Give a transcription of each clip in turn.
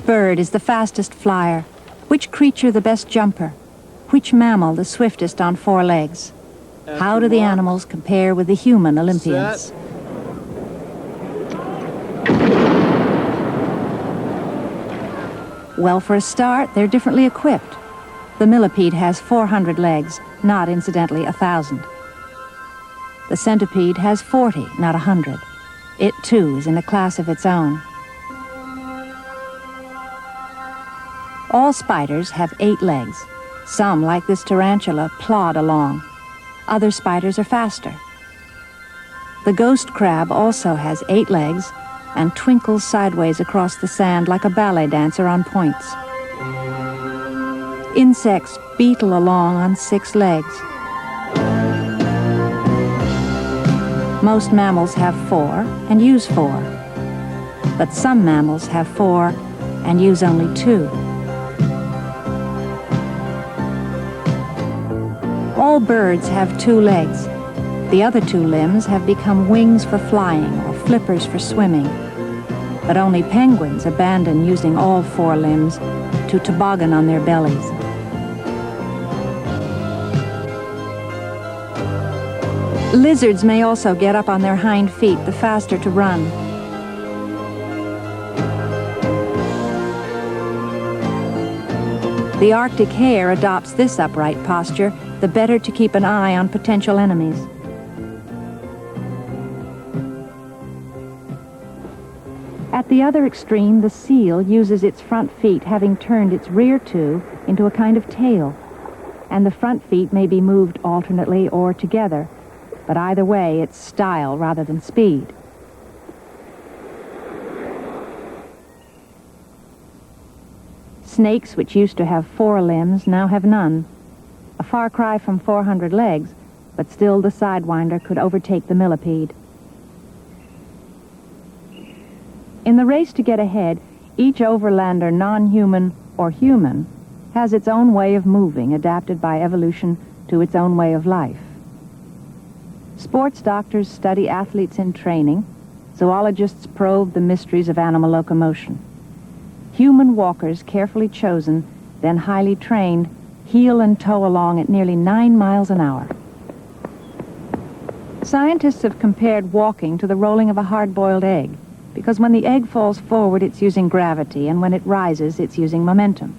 bird is the fastest flyer? Which creature the best jumper? Which mammal the swiftest on 4 legs? How do the animals compare with the human Olympians? Well, for a start, they're differently equipped. The millipede has 400 legs, not incidentally 1,000. The centipede has 40, not 100. It, too, is in a class of its own. All spiders have 8 legs. Some, like this tarantula, plod along. Other spiders are faster. The ghost crab also has 8 legs and twinkles sideways across the sand like a ballet dancer on points. Insects beetle along on 6 legs. Most mammals have 4 and use 4. But some mammals have 4 and use only 2. All birds have 2 legs. The other 2 limbs have become wings for flying or flippers for swimming. But only penguins abandon using all 4 limbs to toboggan on their bellies. Lizards may also get up on their hind feet, the faster to run. The Arctic hare adopts this upright posture, the better to keep an eye on potential enemies. At the other extreme, the seal uses its front feet, having turned its rear 2 into a kind of tail, and the front feet may be moved alternately or together, but either way, it's style rather than speed. Snakes, which used to have 4 limbs, now have none. A far cry from 400 legs, but still the sidewinder could overtake the millipede. In the race to get ahead, each overlander, non-human or human, has its own way of moving, adapted by evolution to its own way of life. Sports doctors study athletes in training. Zoologists probe the mysteries of animal locomotion. Human walkers, carefully chosen, then highly trained, heel and toe along at nearly 9 miles an hour. Scientists have compared walking to the rolling of a hard-boiled egg, because when the egg falls forward, it's using gravity, and when it rises, it's using momentum.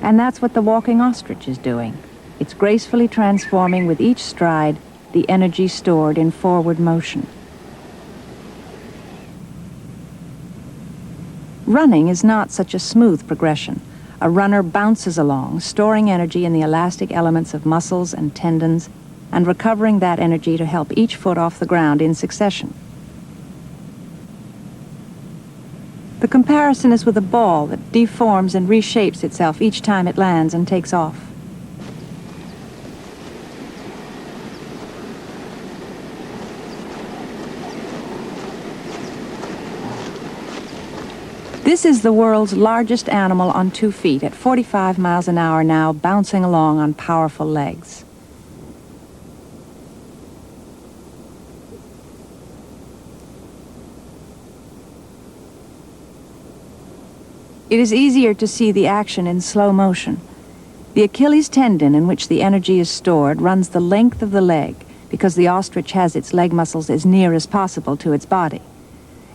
And that's what the walking ostrich is doing. It's gracefully transforming with each stride the energy stored in forward motion. Running is not such a smooth progression. A runner bounces along, storing energy in the elastic elements of muscles and tendons, and recovering that energy to help each foot off the ground in succession. The comparison is with a ball that deforms and reshapes itself each time it lands and takes off. This is the world's largest animal on 2 feet at 45 miles an hour now, bouncing along on powerful legs. It is easier to see the action in slow motion. The Achilles tendon, in which the energy is stored, runs the length of the leg because the ostrich has its leg muscles as near as possible to its body.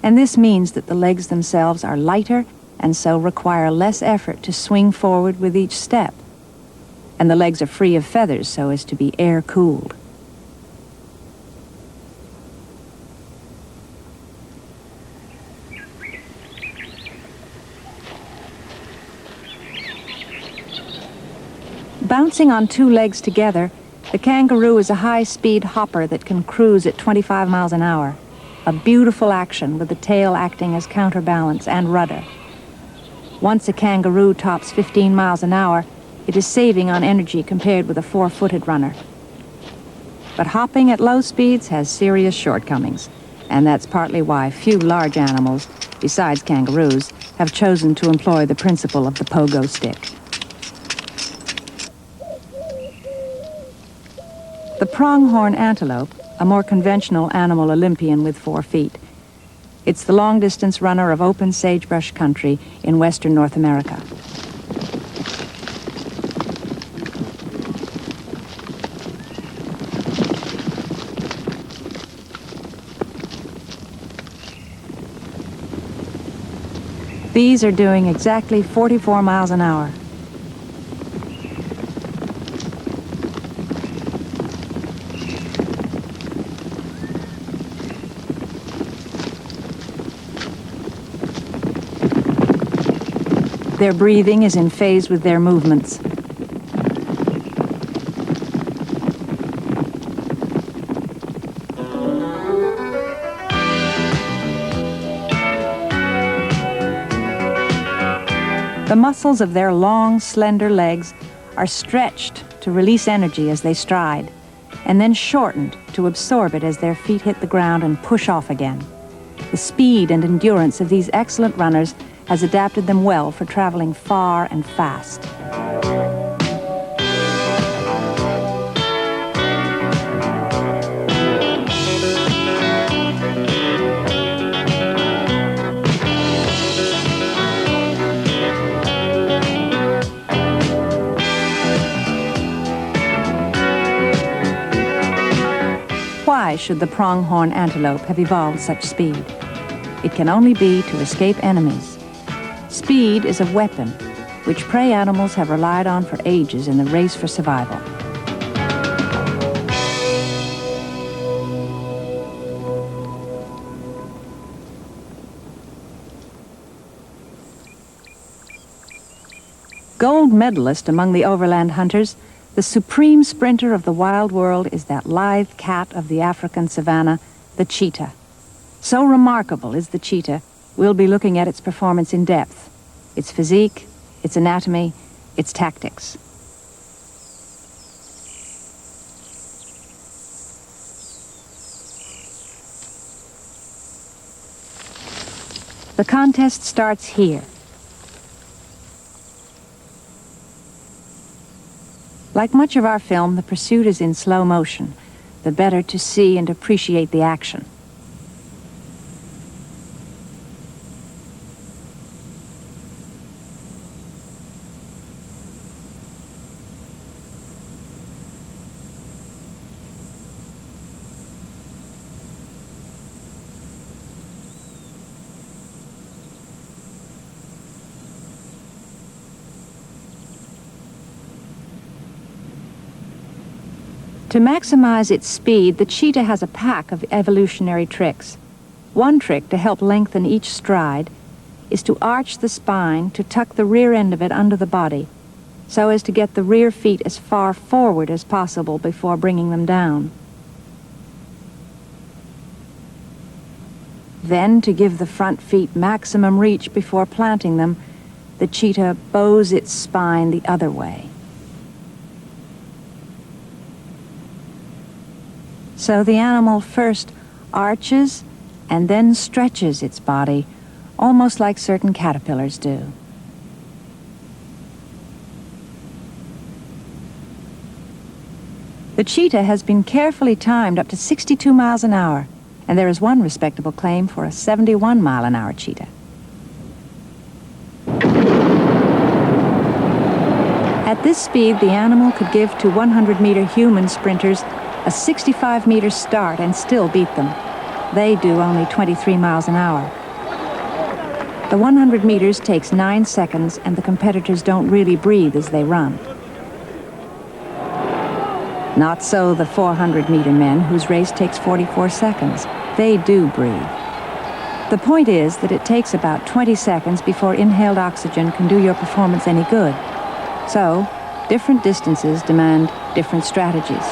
And this means that the legs themselves are lighter and so require less effort to swing forward with each step. And the legs are free of feathers so as to be air-cooled. Bouncing on 2 legs together, the kangaroo is a high-speed hopper that can cruise at 25 miles an hour. A beautiful action with the tail acting as counterbalance and rudder. Once a kangaroo tops 15 miles an hour, it is saving on energy compared with a 4-footed runner. But hopping at low speeds has serious shortcomings, and that's partly why few large animals, besides kangaroos, have chosen to employ the principle of the pogo stick. The pronghorn antelope, a more conventional animal Olympian with 4 feet, It's the long-distance runner of open sagebrush country in western North America. These are doing exactly 44 miles an hour. Their breathing is in phase with their movements. The muscles of their long, slender legs are stretched to release energy as they stride, and then shortened to absorb it as their feet hit the ground and push off again. The speed and endurance of these excellent runners has adapted them well for traveling far and fast. Why should the pronghorn antelope have evolved such speed? It can only be to escape enemies. Speed is a weapon which prey animals have relied on for ages in the race for survival. Gold medalist among the overland hunters, the supreme sprinter of the wild world is that lithe cat of the African savanna, the cheetah. So remarkable is the cheetah, we'll be looking at its performance in depth, its physique, its anatomy, its tactics. The contest starts here. Like much of our film, the pursuit is in slow motion, the better to see and appreciate the action. To maximize its speed, the cheetah has a pack of evolutionary tricks. One trick to help lengthen each stride is to arch the spine to tuck the rear end of it under the body, so as to get the rear feet as far forward as possible before bringing them down. Then, to give the front feet maximum reach before planting them, the cheetah bows its spine the other way. So the animal first arches and then stretches its body, almost like certain caterpillars do. The cheetah has been carefully timed up to 62 miles an hour, and there is one respectable claim for a 71-mile-an-hour cheetah. At this speed, the animal could give to 100-meter human sprinters a 65-meter start and still beat them. They do only 23 miles an hour. The 100 meters takes 9 seconds, and the competitors don't really breathe as they run. Not so the 400-meter men, whose race takes 44 seconds. They do breathe. The point is that it takes about 20 seconds before inhaled oxygen can do your performance any good. So, different distances demand different strategies.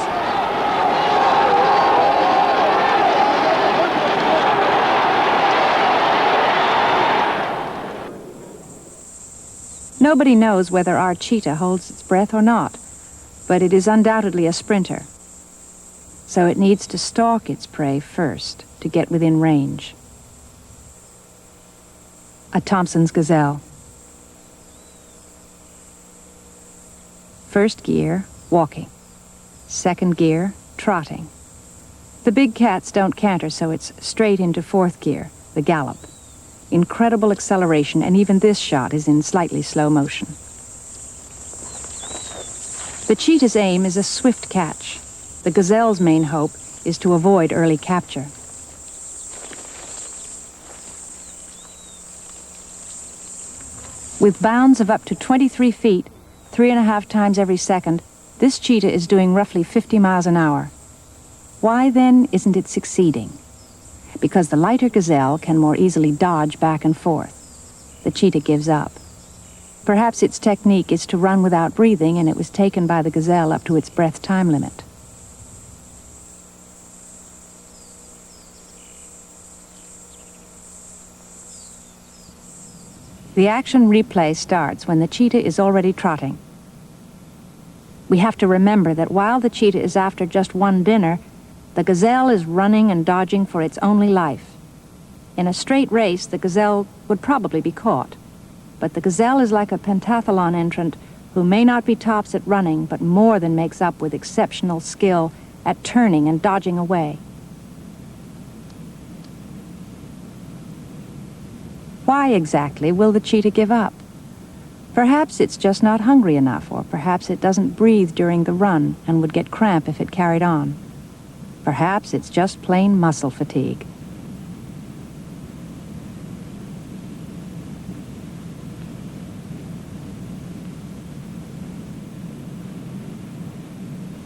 Nobody knows whether our cheetah holds its breath or not, but it is undoubtedly a sprinter. So it needs to stalk its prey first to get within range. A Thompson's gazelle. First gear, walking. Second gear, trotting. The big cats don't canter, so it's straight into fourth gear, the gallop. Incredible acceleration, and even this shot is in slightly slow motion. The cheetah's aim is a swift catch. The gazelle's main hope is to avoid early capture. With bounds of up to 23 feet, 3.5 times every second, this cheetah is doing roughly 50 miles an hour. Why, then, isn't it succeeding? Because the lighter gazelle can more easily dodge back and forth. The cheetah gives up. Perhaps its technique is to run without breathing, and it was taken by the gazelle up to its breath time limit. The action replay starts when the cheetah is already trotting. We have to remember that while the cheetah is after just one dinner, the gazelle is running and dodging for its only life. In a straight race, the gazelle would probably be caught. But the gazelle is like a pentathlon entrant who may not be tops at running, but more than makes up with exceptional skill at turning and dodging away. Why exactly will the cheetah give up? Perhaps it's just not hungry enough, or perhaps it doesn't breathe during the run and would get cramp if it carried on. Perhaps it's just plain muscle fatigue.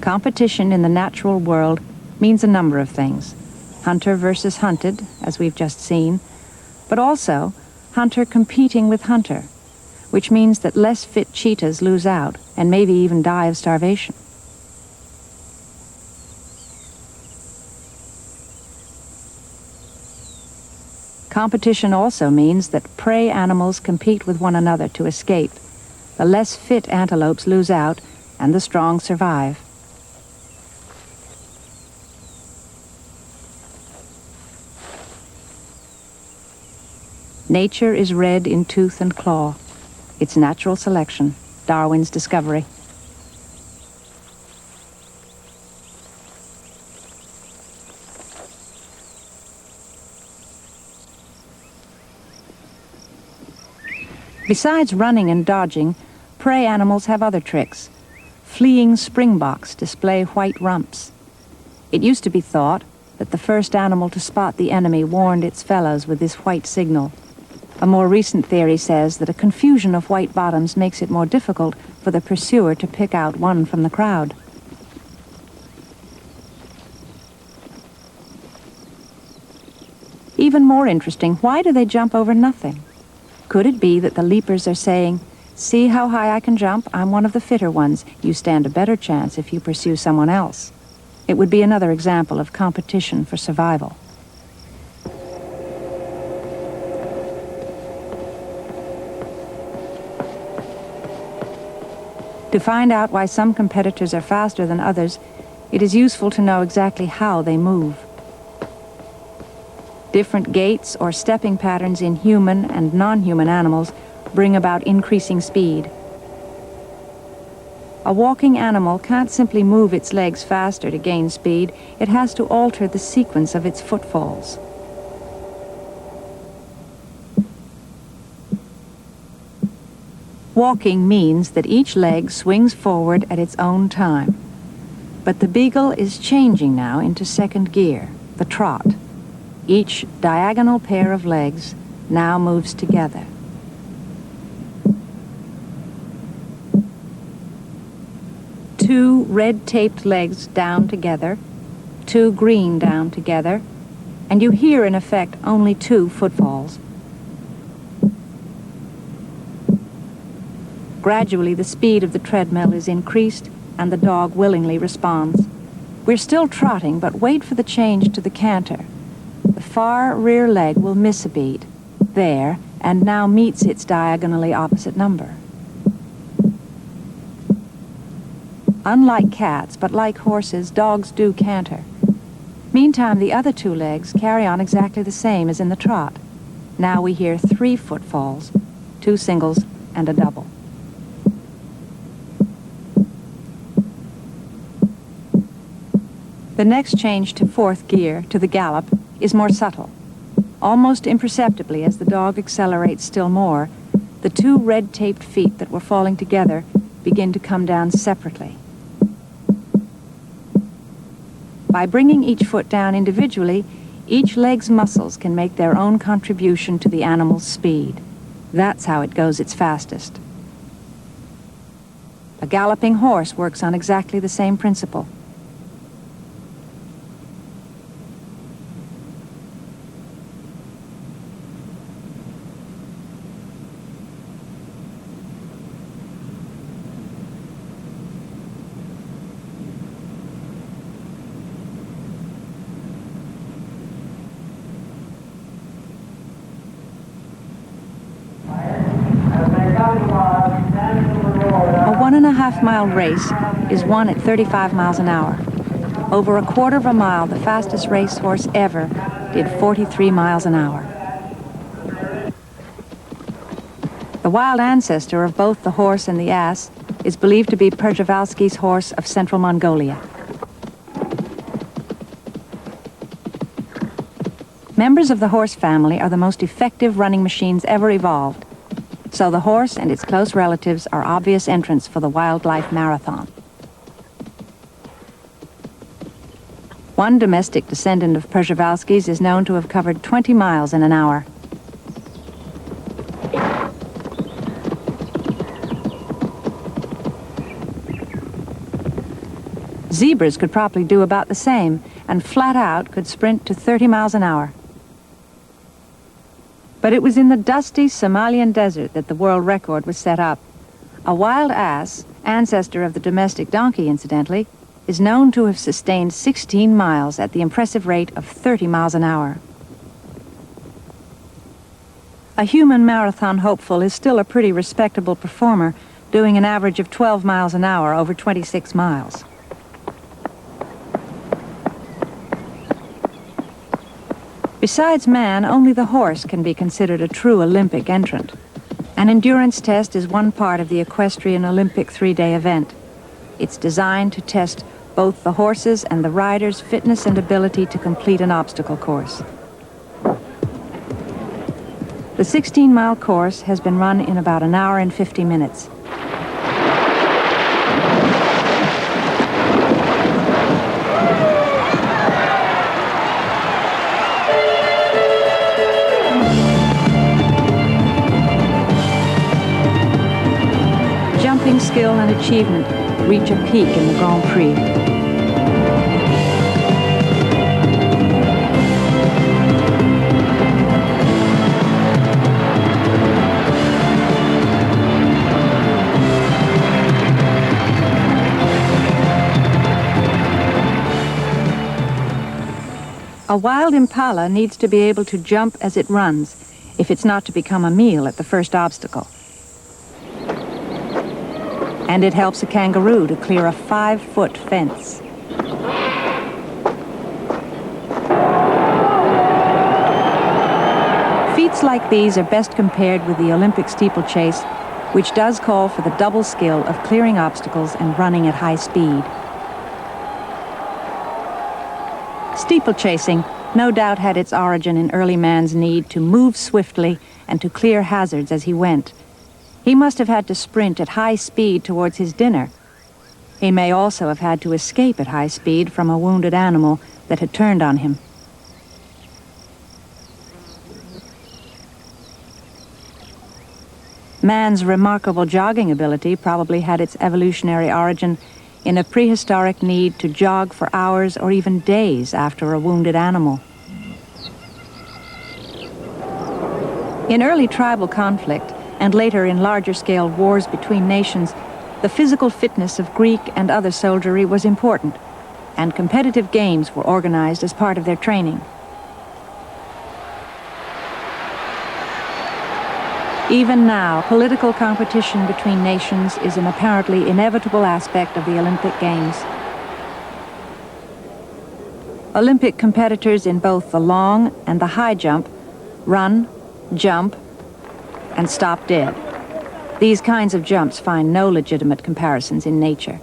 Competition in the natural world means a number of things. Hunter versus hunted, as we've just seen, but also hunter competing with hunter, which means that less fit cheetahs lose out and maybe even die of starvation. Competition also means that prey animals compete with one another to escape. The less fit antelopes lose out, and the strong survive. Nature is red in tooth and claw. It's natural selection, Darwin's discovery. Besides running and dodging, prey animals have other tricks. Fleeing springboks display white rumps. It used to be thought that the first animal to spot the enemy warned its fellows with this white signal. A more recent theory says that a confusion of white bottoms makes it more difficult for the pursuer to pick out one from the crowd. Even more interesting, why do they jump over nothing? Could it be that the leapers are saying, "See how high I can jump? I'm one of the fitter ones. You stand a better chance if you pursue someone else." It would be another example of competition for survival. To find out why some competitors are faster than others, it is useful to know exactly how they move. Different gaits or stepping patterns in human and non-human animals bring about increasing speed. A walking animal can't simply move its legs faster to gain speed. It has to alter the sequence of its footfalls. Walking means that each leg swings forward at its own time. But the beagle is changing now into second gear, the trot. Each diagonal pair of legs now moves together. Two red-taped legs down together, two green down together, and you hear in effect only two footfalls. Gradually, the speed of the treadmill is increased, and the dog willingly responds. We're still trotting, but wait for the change to the canter. The far rear leg will miss a beat, there, and now meets its diagonally opposite number. Unlike cats, but like horses, dogs do canter. Meantime, the other two legs carry on exactly the same as in the trot. Now we hear three footfalls, two singles and a double. The next change to fourth gear, to the gallop, is more subtle. Almost imperceptibly, as the dog accelerates still more, the two red-taped feet that were falling together begin to come down separately. By bringing each foot down individually, each leg's muscles can make their own contribution to the animal's speed. That's how it goes its fastest. A galloping horse works on exactly the same principle. A 1.5-mile race is won at 35 miles an hour. Over a quarter of a mile, the fastest racehorse ever did 43 miles an hour. The wild ancestor of both the horse and the ass is believed to be Przewalski's horse of central Mongolia. Members of the horse family are the most effective running machines ever evolved. So the horse and its close relatives are obvious entrants for the wildlife marathon. One domestic descendant of Przewalski's is known to have covered 20 miles in an hour. Zebras could probably do about the same, and flat out could sprint to 30 miles an hour. But it was in the dusty Somalian desert that the world record was set up. A wild ass, ancestor of the domestic donkey incidentally, is known to have sustained 16 miles at the impressive rate of 30 miles an hour. A human marathon hopeful is still a pretty respectable performer, doing an average of 12 miles an hour over 26 miles. Besides man, only the horse can be considered a true Olympic entrant. An endurance test is one part of the equestrian Olympic 3-day event. It's designed to test both the horse's and the rider's fitness and ability to complete an obstacle course. The 16-mile course has been run in about an hour and 50 minutes. Jumping skill and achievement reach a peak in the Grand Prix. A wild impala needs to be able to jump as it runs if it's not to become a meal at the first obstacle. And it helps a kangaroo to clear a 5-foot fence. Feats like these are best compared with the Olympic steeplechase, which does call for the double skill of clearing obstacles and running at high speed. Steeplechasing no doubt had its origin in early man's need to move swiftly and to clear hazards as he went. He must have had to sprint at high speed towards his dinner. He may also have had to escape at high speed from a wounded animal that had turned on him. Man's remarkable jogging ability probably had its evolutionary origin in a prehistoric need to jog for hours or even days after a wounded animal. In early tribal conflict, and later in larger-scale wars between nations, the physical fitness of Greek and other soldiery was important, and competitive games were organized as part of their training. Even now, political competition between nations is an apparently inevitable aspect of the Olympic Games. Olympic competitors in both the long and the high jump run, jump, and stop dead. These kinds of jumps find no legitimate comparisons in nature.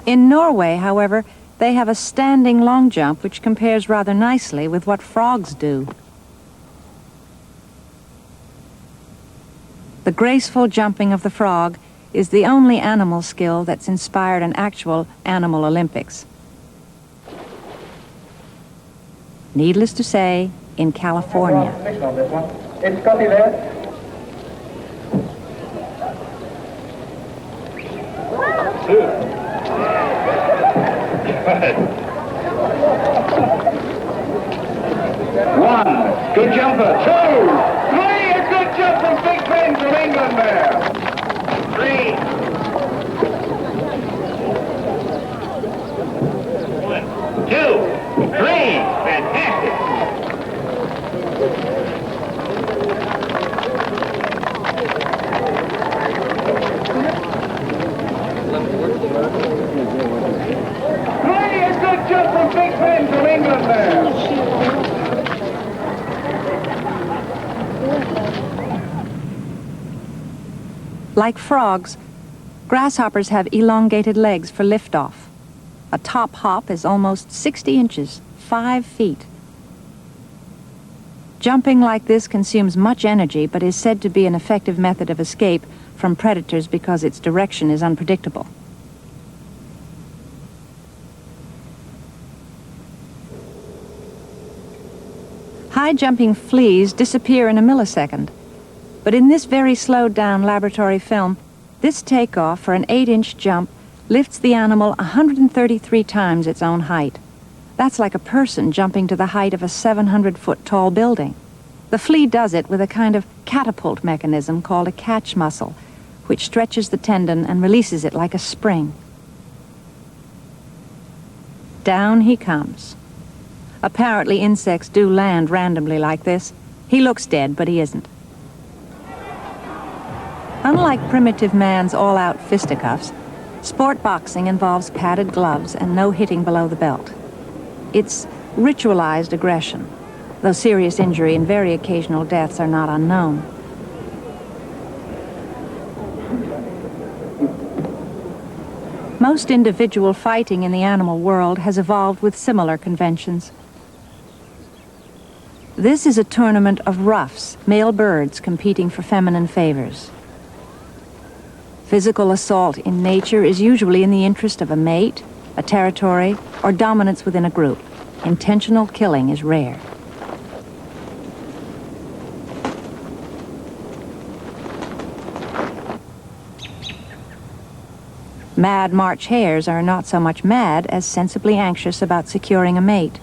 In Norway, however, they have a standing long jump which compares rather nicely with what frogs do. The graceful jumping of the frog is the only animal skill that's inspired an actual animal Olympics. Needless to say, in California. It's got there. One, good jumper. Two, three, a good jump from Big Ben from England there. Three. One, two, three, fantastic. Three, a good jump from Big Ben from England there. Like frogs, grasshoppers have elongated legs for liftoff. A top hop is almost 60 inches, 5 feet. Jumping like this consumes much energy, but is said to be an effective method of escape from predators because its direction is unpredictable. High-jumping fleas disappear in a millisecond. But in this very slowed-down laboratory film, this takeoff for an 8-inch jump lifts the animal 133 times its own height. That's like a person jumping to the height of a 700-foot tall building. The flea does it with a kind of catapult mechanism called a catch muscle, which stretches the tendon and releases it like a spring. Down he comes. Apparently insects do land randomly like this. He looks dead, but he isn't. Unlike primitive man's all-out fisticuffs, sport boxing involves padded gloves and no hitting below the belt. It's ritualized aggression, though serious injury and very occasional deaths are not unknown. Most individual fighting in the animal world has evolved with similar conventions. This is a tournament of roughs, male birds competing for feminine favors. Physical assault in nature is usually in the interest of a mate, a territory, or dominance within a group. Intentional killing is rare. Mad March hares are not so much mad as sensibly anxious about securing a mate.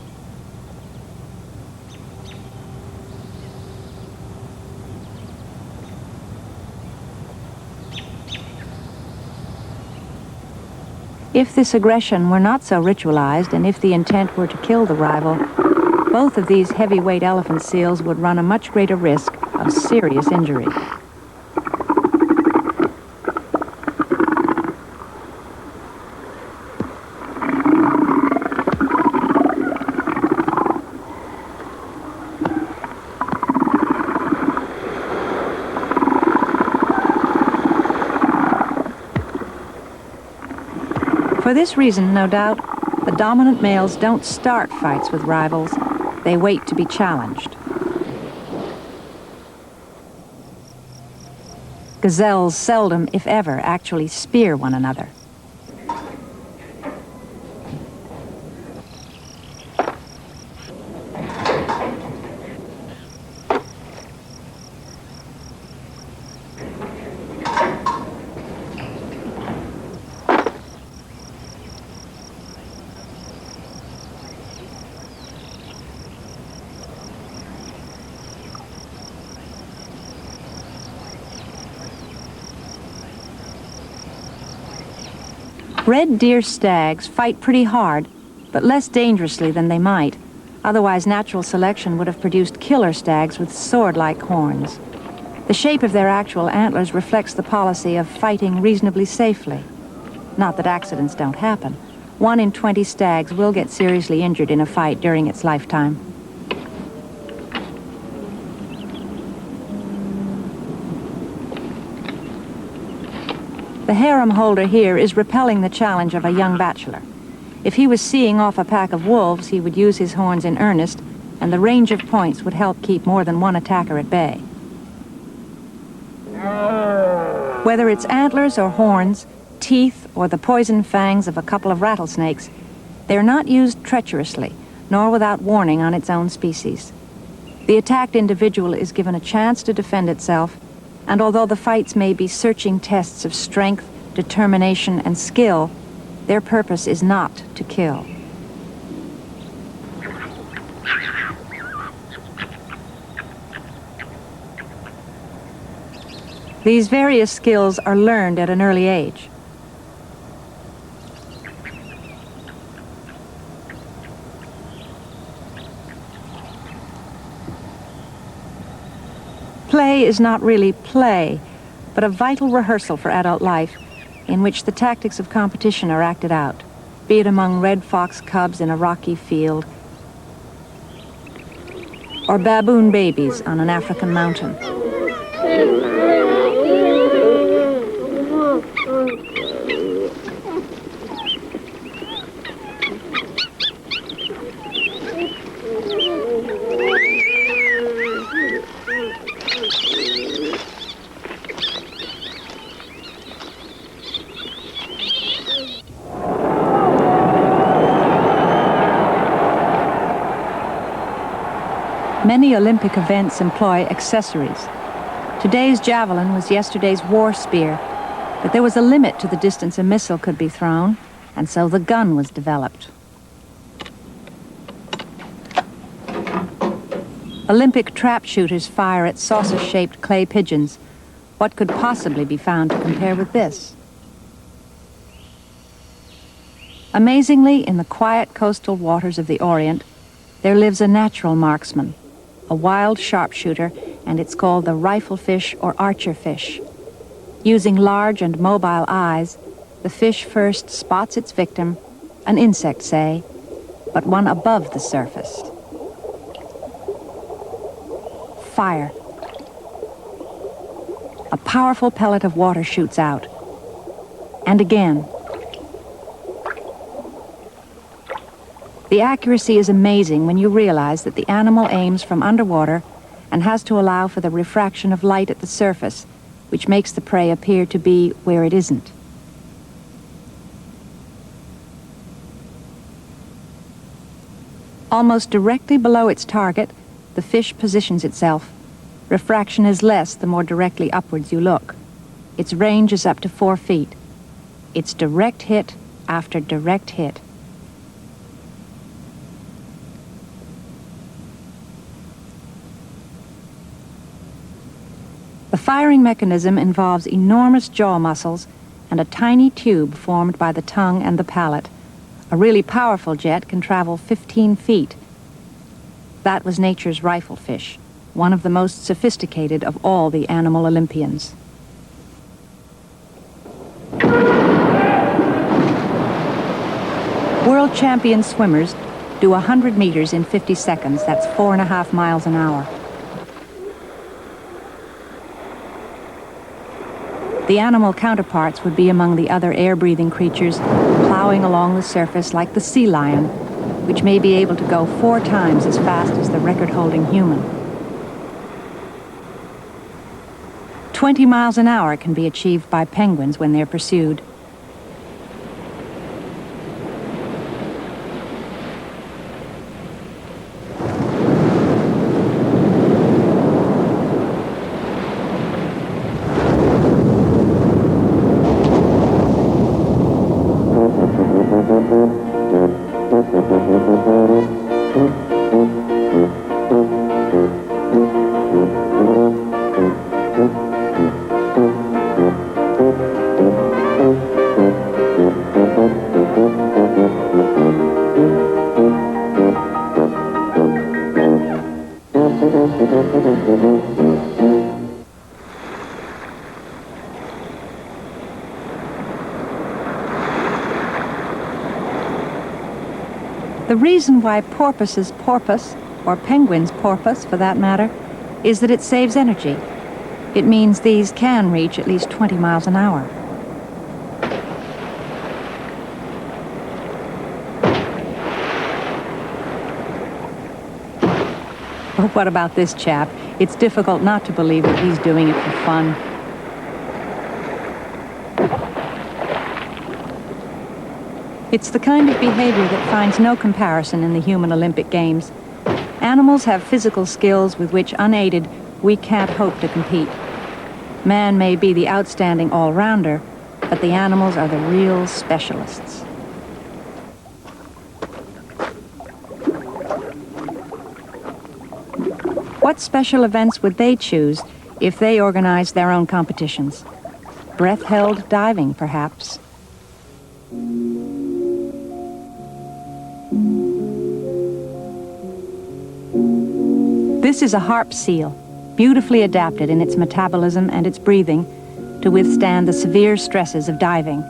If this aggression were not so ritualized, and if the intent were to kill the rival, both of these heavyweight elephant seals would run a much greater risk of serious injury. For this reason, no doubt, the dominant males don't start fights with rivals. They wait to be challenged. Gazelles seldom, if ever, actually spear one another. Red deer stags fight pretty hard, but less dangerously than they might. Otherwise, natural selection would have produced killer stags with sword-like horns. The shape of their actual antlers reflects the policy of fighting reasonably safely. Not that accidents don't happen. 1 in 20 stags will get seriously injured in a fight during its lifetime. The harem holder here is repelling the challenge of a young bachelor. If he was seeing off a pack of wolves, he would use his horns in earnest, and the range of points would help keep more than one attacker at bay. Whether it's antlers or horns, teeth or the poison fangs of a couple of rattlesnakes, they're not used treacherously, nor without warning on its own species. The attacked individual is given a chance to defend itself, and although the fights may be searching tests of strength, determination, and skill, their purpose is not to kill. These various skills are learned at an early age. Play is not really play, but a vital rehearsal for adult life in which the tactics of competition are acted out, be it among red fox cubs in a rocky field or baboon babies on an African mountain. Many Olympic events employ accessories. Today's javelin was yesterday's war spear, but there was a limit to the distance a missile could be thrown, and so the gun was developed. Olympic trap shooters fire at saucer-shaped clay pigeons. What could possibly be found to compare with this? Amazingly, in the quiet coastal waters of the Orient, there lives a natural marksman, a wild sharpshooter, and it's called the riflefish or archerfish. Using large and mobile eyes, the fish first spots its victim, an insect, say, but one above the surface. Fire. A powerful pellet of water shoots out. And again. The accuracy is amazing when you realize that the animal aims from underwater and has to allow for the refraction of light at the surface, which makes the prey appear to be where it isn't. Almost directly below its target, the fish positions itself. Refraction is less the more directly upwards you look. Its range is up to 4 feet. It's direct hit after direct hit. The firing mechanism involves enormous jaw muscles and a tiny tube formed by the tongue and the palate. A really powerful jet can travel 15 feet. That was nature's riflefish, one of the most sophisticated of all the animal Olympians. World champion swimmers do 100 meters in 50 seconds. That's 4.5 miles an hour. The animal counterparts would be among the other air-breathing creatures, plowing along the surface like the sea lion, which may be able to go 4 times as fast as the record-holding human. 20 miles an hour can be achieved by penguins when they're pursued. The reason why porpoises porpoise, or penguins porpoise for that matter, is that it saves energy. It means these can reach at least 20 miles an hour. But what about this chap? It's difficult not to believe that he's doing it for fun. It's the kind of behavior that finds no comparison in the human Olympic Games. Animals have physical skills with which, unaided, we can't hope to compete. Man may be the outstanding all-rounder, but the animals are the real specialists. What special events would they choose if they organized their own competitions? Breath-held diving, perhaps. This is a harp seal, beautifully adapted in its metabolism and its breathing to withstand the severe stresses of diving.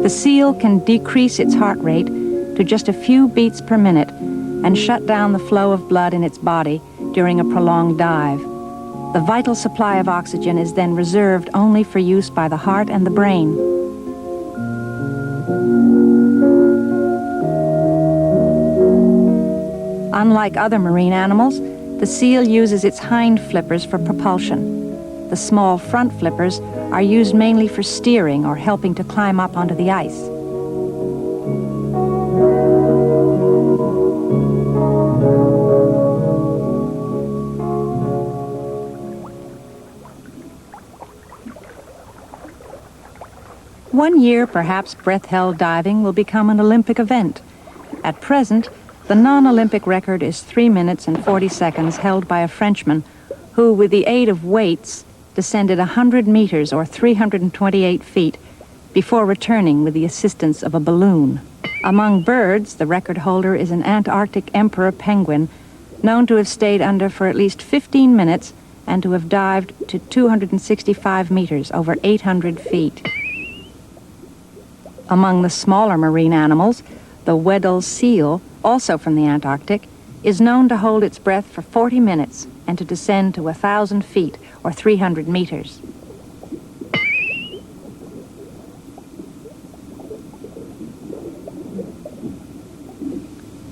The seal can decrease its heart rate to just a few beats per minute and shut down the flow of blood in its body during a prolonged dive. The vital supply of oxygen is then reserved only for use by the heart and the brain. Unlike other marine animals, the seal uses its hind flippers for propulsion. The small front flippers are used mainly for steering or helping to climb up onto the ice. One year, perhaps breath-held diving will become an Olympic event. At present, the non-Olympic record is 3 minutes and 40 seconds held by a Frenchman who, with the aid of weights, descended 100 meters or 328 feet before returning with the assistance of a balloon. Among birds, the record holder is an Antarctic emperor penguin known to have stayed under for at least 15 minutes and to have dived to 265 meters, over 800 feet. Among the smaller marine animals, the Weddell seal, also from the Antarctic, is known to hold its breath for 40 minutes and to descend to 1,000 feet, or 300 meters.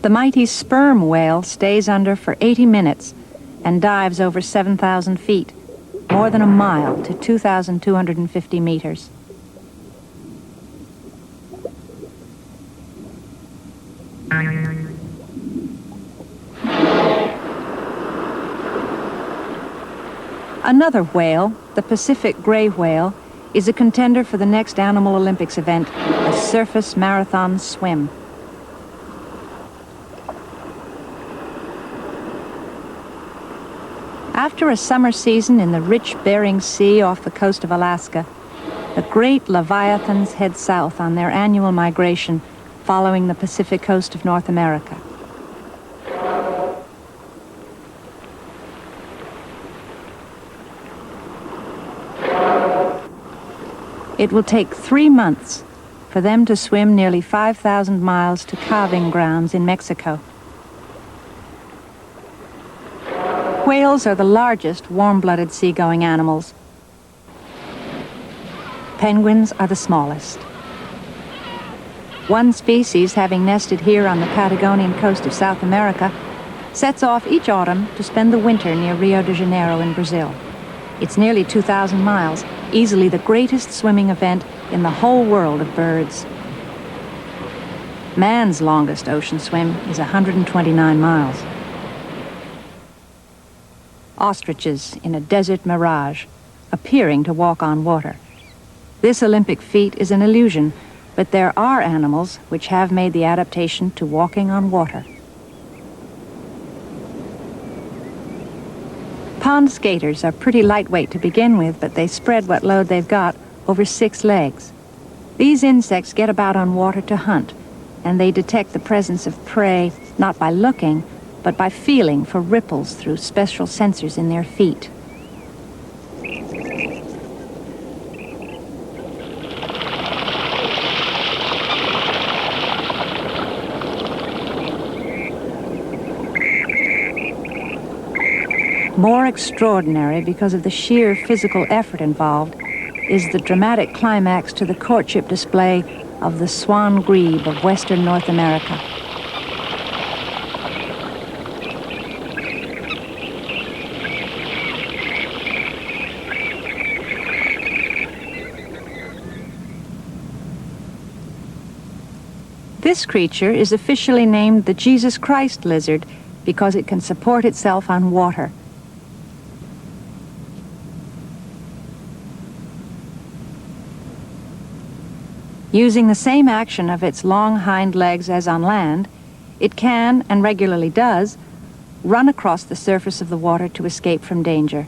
The mighty sperm whale stays under for 80 minutes and dives over 7,000 feet, more than a mile, to 2,250 meters. Another whale, the Pacific gray whale, is a contender for the next Animal Olympics event, the surface marathon swim. After a summer season in the rich Bering Sea off the coast of Alaska, the great leviathans head south on their annual migration following the Pacific coast of North America. It will take 3 months for them to swim nearly 5,000 miles to calving grounds in Mexico. Whales are the largest warm-blooded seagoing animals. Penguins are the smallest. One species, having nested here on the Patagonian coast of South America, sets off each autumn to spend the winter near Rio de Janeiro in Brazil. It's nearly 2,000 miles, easily the greatest swimming event in the whole world of birds. Man's longest ocean swim is 129 miles. Ostriches in a desert mirage, appearing to walk on water. This Olympic feat is an illusion, but there are animals which have made the adaptation to walking on water. Pond skaters are pretty lightweight to begin with, but they spread what load they've got over 6 legs. These insects get about on water to hunt, and they detect the presence of prey not by looking, but by feeling for ripples through special sensors in their feet. More extraordinary because of the sheer physical effort involved is the dramatic climax to the courtship display of the swan grebe of western North America. This creature is officially named the Jesus Christ lizard because it can support itself on water. Using the same action of its long hind legs as on land, it can, and regularly does, run across the surface of the water to escape from danger.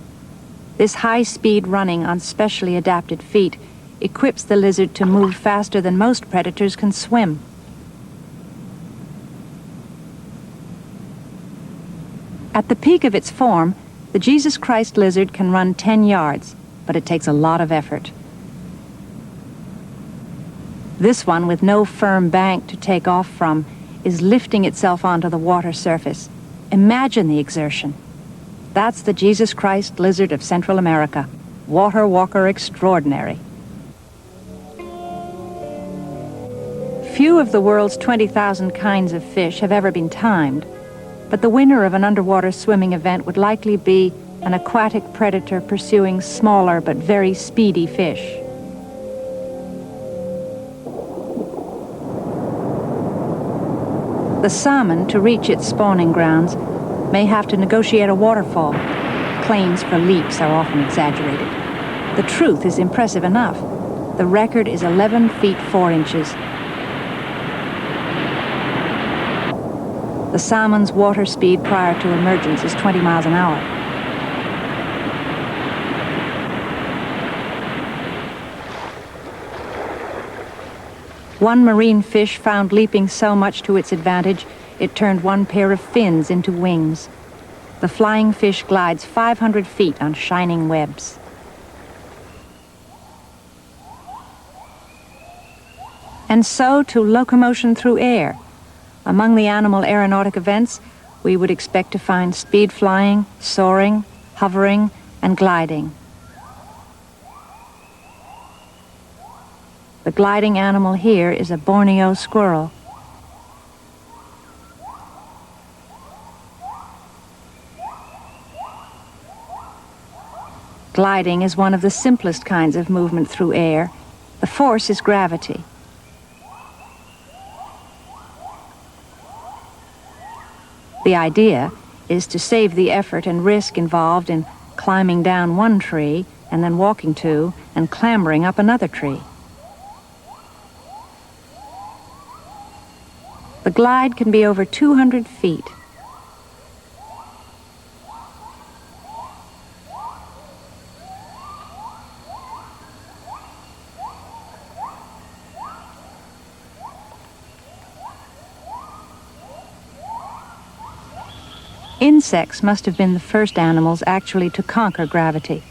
This high-speed running on specially adapted feet equips the lizard to move faster than most predators can swim. At the peak of its form, the Jesus Christ lizard can run 10 yards, but it takes a lot of effort. This one, with no firm bank to take off from, is lifting itself onto the water surface. Imagine the exertion. That's the Jesus Christ lizard of Central America, water walker extraordinary. Few of the world's 20,000 kinds of fish have ever been timed, but the winner of an underwater swimming event would likely be an aquatic predator pursuing smaller but very speedy fish. The salmon, to reach its spawning grounds, may have to negotiate a waterfall. Claims for leaps are often exaggerated. The truth is impressive enough. The record is 11 feet 4 inches. The salmon's water speed prior to emergence is 20 miles an hour. One marine fish found leaping so much to its advantage, it turned one pair of fins into wings. The flying fish glides 500 feet on shining webs. And so to locomotion through air. Among the animal aeronautic events, we would expect to find speed flying, soaring, hovering, and gliding. The gliding animal here is a Borneo squirrel. Gliding is one of the simplest kinds of movement through air. The force is gravity. The idea is to save the effort and risk involved in climbing down one tree and then walking to and clambering up another tree. The glide can be over 200 feet. Insects must have been the first animals actually to conquer gravity,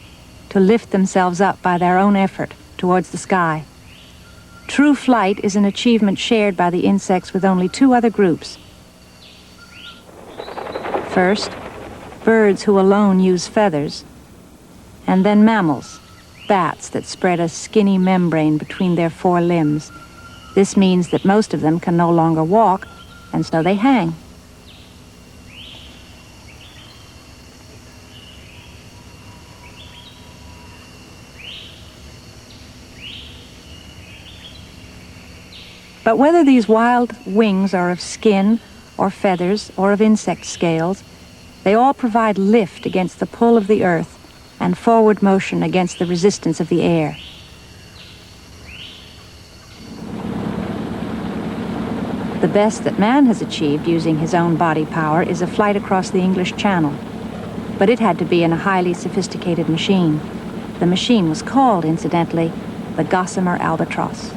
to lift themselves up by their own effort towards the sky. True flight is an achievement shared by the insects with only two other groups. First, birds who alone use feathers, and then mammals, bats that spread a skinny membrane between their four limbs. This means that most of them can no longer walk, and so they hang. But whether these wild wings are of skin, or feathers, or of insect scales, they all provide lift against the pull of the earth and forward motion against the resistance of the air. The best that man has achieved using his own body power is a flight across the English Channel. But it had to be in a highly sophisticated machine. The machine was called, incidentally, the Gossamer Albatross.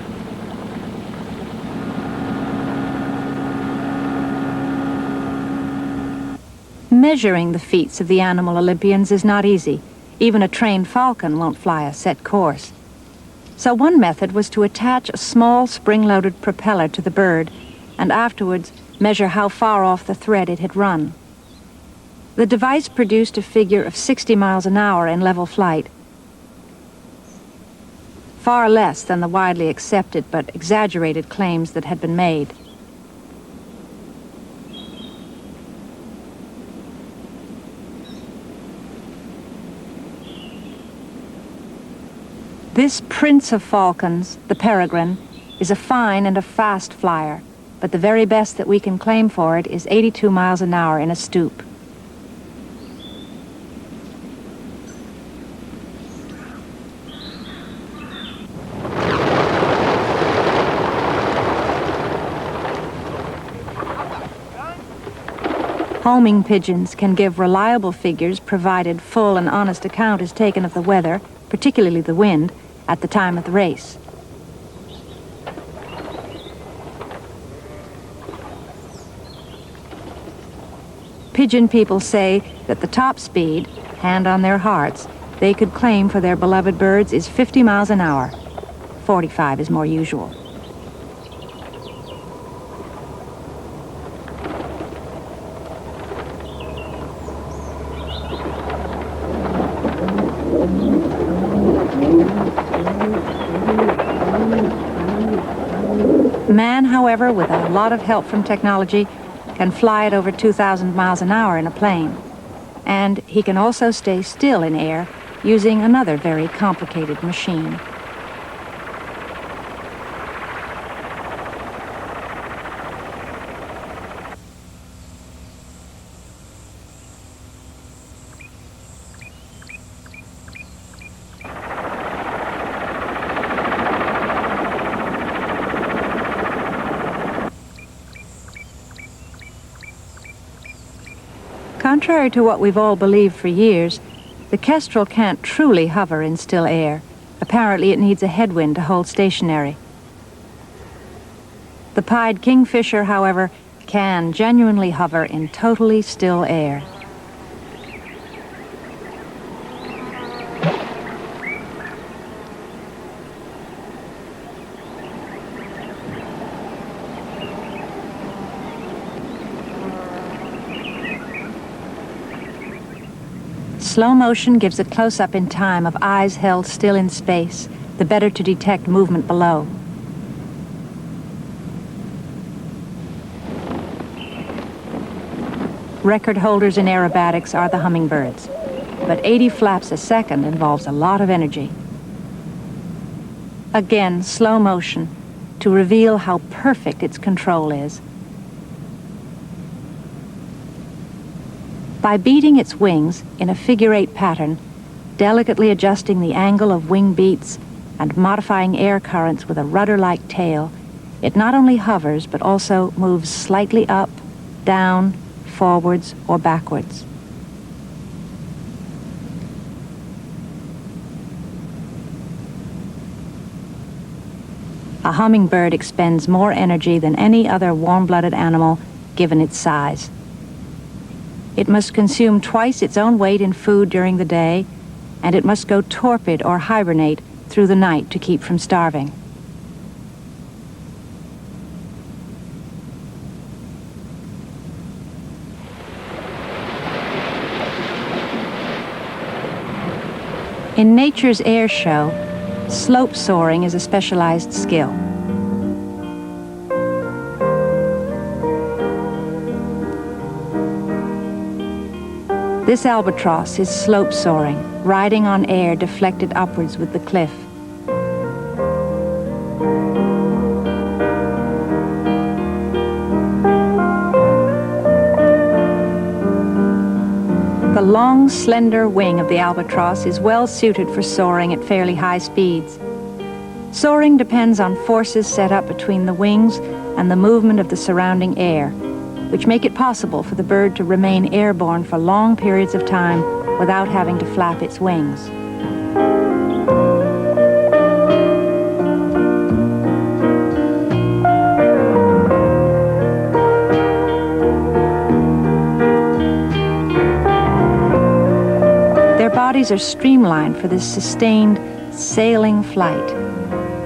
Measuring the feats of the animal Olympians is not easy. Even a trained falcon won't fly a set course. So one method was to attach a small spring-loaded propeller to the bird and afterwards measure how far off the thread it had run. The device produced a figure of 60 miles an hour in level flight, far less than the widely accepted but exaggerated claims that had been made. This prince of falcons, the peregrine, is a fine and a fast flyer, but the very best that we can claim for it is 82 miles an hour in a stoop. Homing pigeons can give reliable figures provided full and honest account is taken of the weather, particularly the wind, at the time of the race. Pigeon people say that the top speed, hand on their hearts, they could claim for their beloved birds is 50 miles an hour. 45 is more usual. Man, however, with a lot of help from technology, can fly at over 2,000 miles an hour in a plane. And he can also stay still in air using another very complicated machine. Contrary to what we've all believed for years, the kestrel can't truly hover in still air. Apparently it needs a headwind to hold stationary. The pied kingfisher, however, can genuinely hover in totally still air. Slow motion gives a close-up in time of eyes held still in space, the better to detect movement below. Record holders in aerobatics are the hummingbirds, but 80 flaps a second involves a lot of energy. Again, slow motion to reveal how perfect its control is. By beating its wings in a figure-8 pattern, delicately adjusting the angle of wing beats and modifying air currents with a rudder-like tail, it not only hovers but also moves slightly up, down, forwards, or backwards. A hummingbird expends more energy than any other warm-blooded animal given its size. It must consume twice its own weight in food during the day, and it must go torpid or hibernate through the night to keep from starving. In nature's air show, slope soaring is a specialized skill. This albatross is slope soaring, riding on air deflected upwards with the cliff. The long, slender wing of the albatross is well suited for soaring at fairly high speeds. Soaring depends on forces set up between the wings and the movement of the surrounding air, which make it possible for the bird to remain airborne for long periods of time without having to flap its wings. Their bodies are streamlined for this sustained, sailing flight,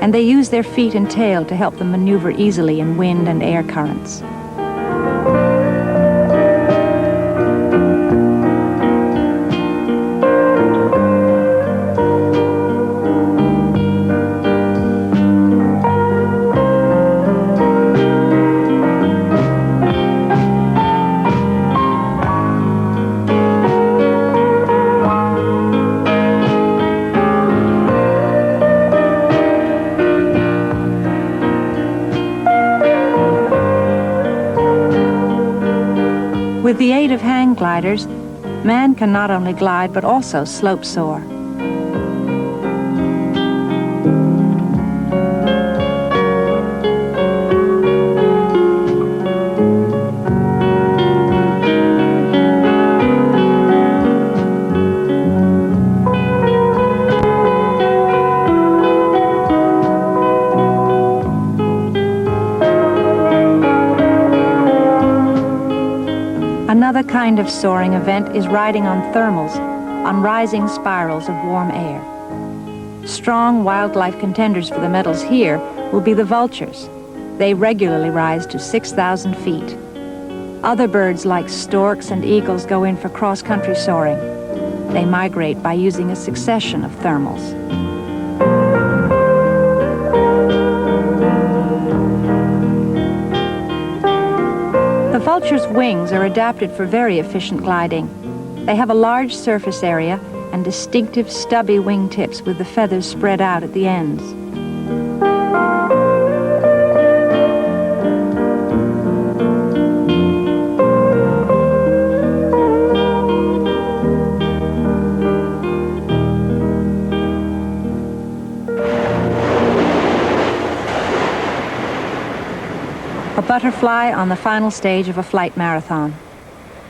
and they use their feet and tail to help them maneuver easily in wind and air currents. With the aid of hang gliders, man can not only glide but also slope soar. Another kind of soaring event is riding on thermals, on rising spirals of warm air. Strong wildlife contenders for the medals here will be the vultures. They regularly rise to 6,000 feet. Other birds like storks and eagles go in for cross-country soaring. They migrate by using a succession of thermals. The vulture's wings are adapted for very efficient gliding. They have a large surface area and distinctive stubby wingtips with the feathers spread out at the ends. A butterfly on the final stage of a flight marathon.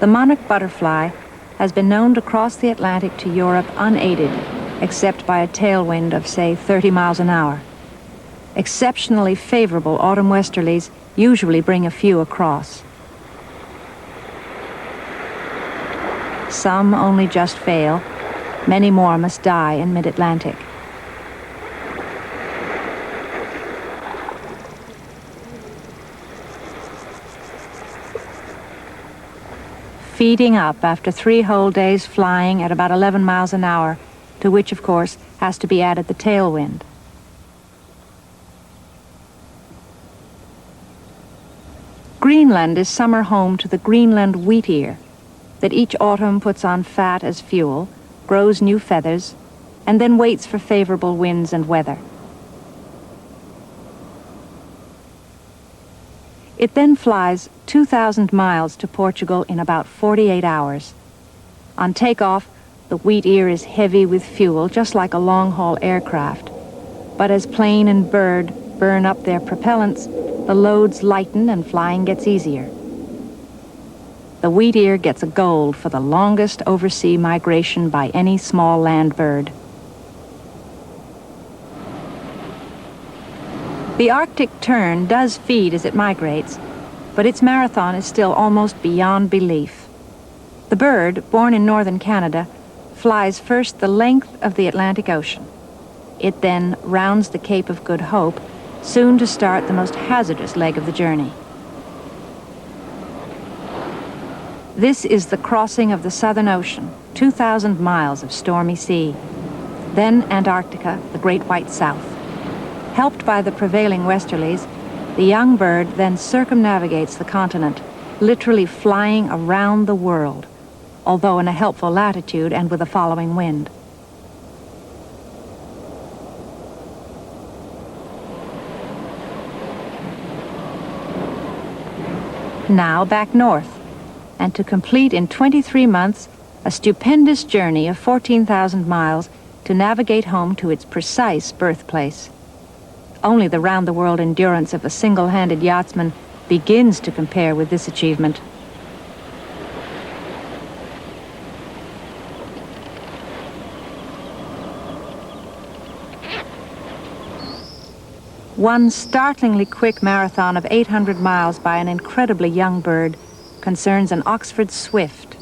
The monarch butterfly has been known to cross the Atlantic to Europe unaided, except by a tailwind of, say, 30 miles an hour. Exceptionally favorable autumn westerlies usually bring a few across. Some only just fail. Many more must die in mid-Atlantic. Feeding up after 3 whole days flying at about 11 miles an hour, to which, of course, has to be added the tailwind. Greenland is summer home to the Greenland wheat ear, that each autumn puts on fat as fuel, grows new feathers, and then waits for favorable winds and weather. It then flies 2,000 miles to Portugal in about 48 hours. On takeoff, the wheat ear is heavy with fuel, just like a long-haul aircraft. But as plane and bird burn up their propellants, the loads lighten and flying gets easier. The wheat ear gets a gold for the longest oversea migration by any small land bird. The Arctic tern does feed as it migrates, but its marathon is still almost beyond belief. The bird, born in northern Canada, flies first the length of the Atlantic Ocean. It then rounds the Cape of Good Hope, soon to start the most hazardous leg of the journey. This is the crossing of the Southern Ocean, 2,000 miles of stormy sea. Then Antarctica, the Great White South. Helped by the prevailing westerlies, the young bird then circumnavigates the continent, literally flying around the world, although in a helpful latitude and with a following wind. Now back north, and to complete in 23 months a stupendous journey of 14,000 miles to navigate home to its precise birthplace. Only the round-the-world endurance of a single-handed yachtsman begins to compare with this achievement. One startlingly quick marathon of 800 miles by an incredibly young bird concerns an Oxford swift.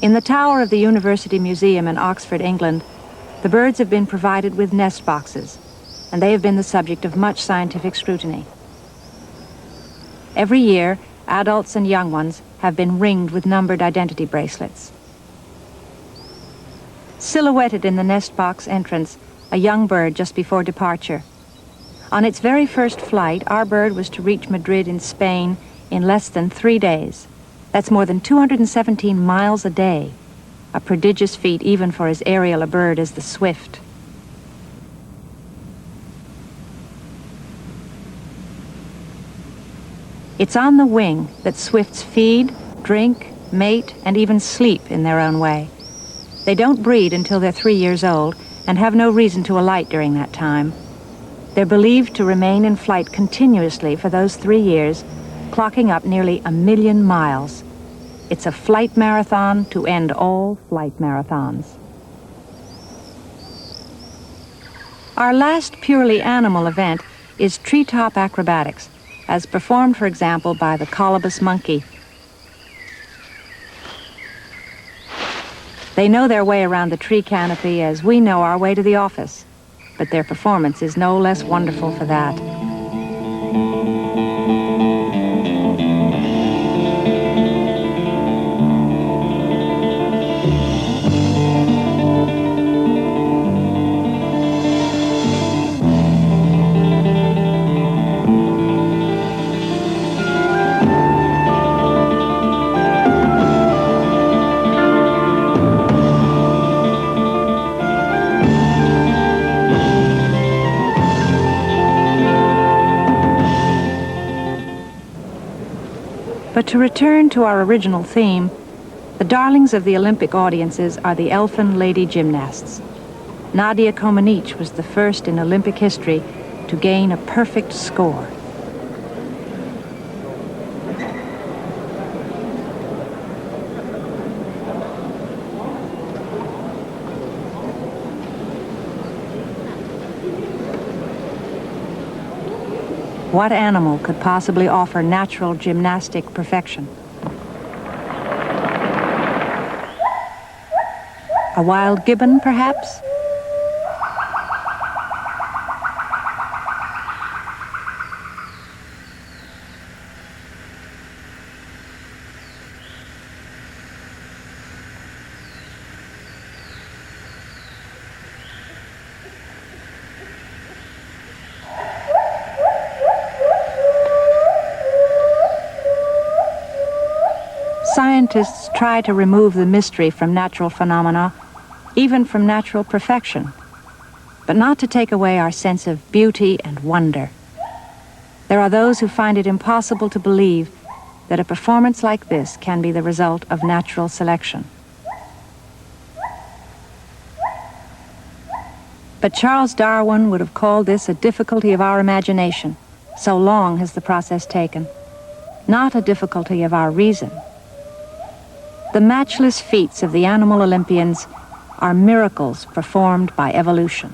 In the tower of the University Museum in Oxford, England, the birds have been provided with nest boxes, and they have been the subject of much scientific scrutiny. Every year, adults and young ones have been ringed with numbered identity bracelets. Silhouetted in the nest box entrance, a young bird just before departure. On its very first flight, our bird was to reach Madrid in Spain in less than 3 days. That's more than 217 miles a day, a prodigious feat even for as aerial a bird as the swift. It's on the wing that swifts feed, drink, mate, and even sleep in their own way. They don't breed until they're 3 years old and have no reason to alight during that time. They're believed to remain in flight continuously for those 3 years, clocking up nearly 1 million miles. It's a flight marathon to end all flight marathons. Our last purely animal event is treetop acrobatics, as performed, for example, by the colobus monkey. They know their way around the tree canopy as we know our way to the office, but their performance is no less wonderful for that. But to return to our original theme, the darlings of the Olympic audiences are the elfin lady gymnasts. Nadia Comaneci was the first in Olympic history to gain a perfect score. What animal could possibly offer natural gymnastic perfection? A wild gibbon, perhaps? Scientists try to remove the mystery from natural phenomena, even from natural perfection, but not to take away our sense of beauty and wonder. There are those who find it impossible to believe that a performance like this can be the result of natural selection. But Charles Darwin would have called this a difficulty of our imagination. So long has the process taken. Not a difficulty of our reason. The matchless feats of the animal Olympians are miracles performed by evolution.